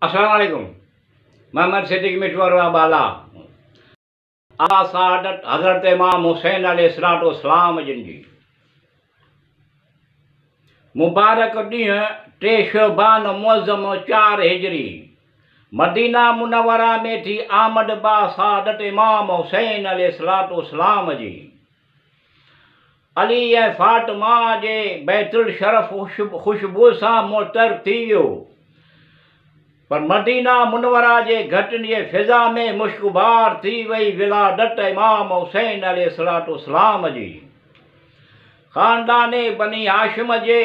अस्सलाम वालेकुम। मोहम्मद सिद्दीक मिठवार बाला सादत हज़रत इमाम हुसैन अलैहिस्सलाम जिन जी मुबारक ॾींहुं 3 शअबान मुअज़्ज़म 4 हिजरी मदीना मुनव्वरा में थी आमद बा सादत इमाम हुसैन अलैहिस्सलाम जी अली ऐं फातिमा जे बैतुल शरफ खुशबू सां मुअत्तर थी वियो, पर मदीना मुनव्वरा जे घटनि जे फिज़ा में मुश्कबार थी वई विलादत इमाम हुसैन अलैहिस्सलाम जी। ख़ानदाने बनी हाशिम जे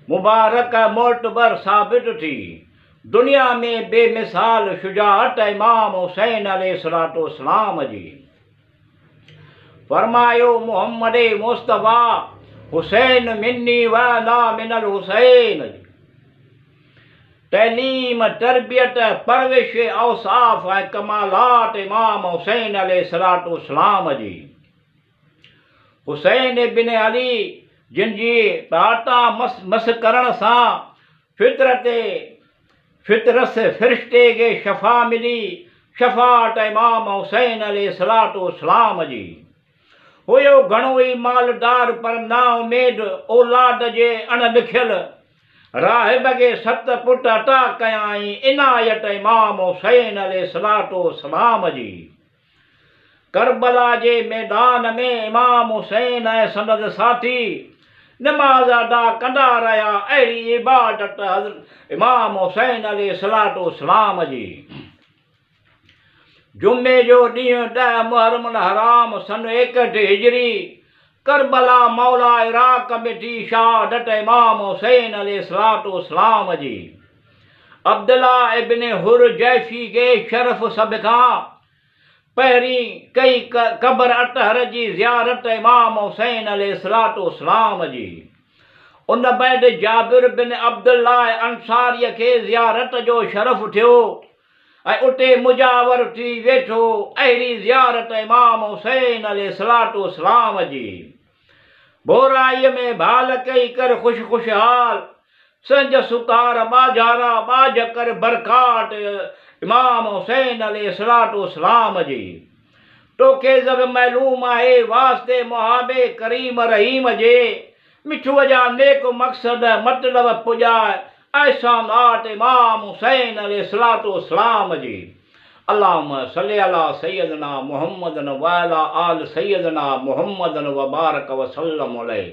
मुबारक मोतबर साबित थी दुनिया में बेमिसाल शुजाअत इमाम हुसैन अलैहिस्सलाम जी। फरमायो मोहम्मद मुस्तफ़ा हुसैन मिन्नी व अना मिनल हुसैन। तैलीम तरबियत परविश औसाफ ऐं कमालात इमाम हुसैन अलैहिस्सलाम जी। हुसैन बिन अली जिन जी ताता मस करण सां फितरस फ़रिश्ते खे शफ़ा मिली शफ़ाअत इमाम हुसैन अलैहिस्सलाम जी। हुयो घणो ई मालदार पर ना उमेद औलाद जे अणलिखियल राहिब खे 7 पुट अता कयाई इनायत इमाम हुसैन अलैहिस्सलाम जी। करबला जे मैदान में इमाम हुसैन ऐं संदसि साथी नमाज़ अदा कंदा रहिया। अहिड़ी इबादत इमाम हुसैन अलैहिस्सलाम जी। जुमे जो ॾींहुं 10 मुहर्रम हराम सन 61 हिजरी करबला मौला इराक में थी शहादत इमाम हुसैन अलैहिस्सलाम जी। अब्दुल्ला इब्न हुर जैफी के शरफ सब खां पहिरीं कई कब्र अतहर जी ज़ियारत इमाम हुसैन अलैहिस्सलाम जी। उन बैदि जाबिर बिन अब्दुल्ला अंसारीअ खे ज़ियारत जो शरफ थियो ऐं उते मुजावर थी वेठो। अहिड़ी ज़ियारत इमाम हुसैन अलैहिस्सलाम जी। बोराईअ में भाल कई कर खुशहाल संज सुतार बाजारा बाज कर बरकात इमाम हुसैन अलैहिस्सलाम जी। तोखे जब मालूम आहे वास्ते मुहाबे करीम रहीम जे मिठूअ जा नेक मक़सद मतलब पुॼाए ऐसा नात इमाम हुसैन अलैहिस्सलाम जी। अल्लाहुम्मा सल्लि अला सय्यदना मुहम्मदन व अला आल सय्यदना मुहम्मदन व बारक व सल्लम अलैहि।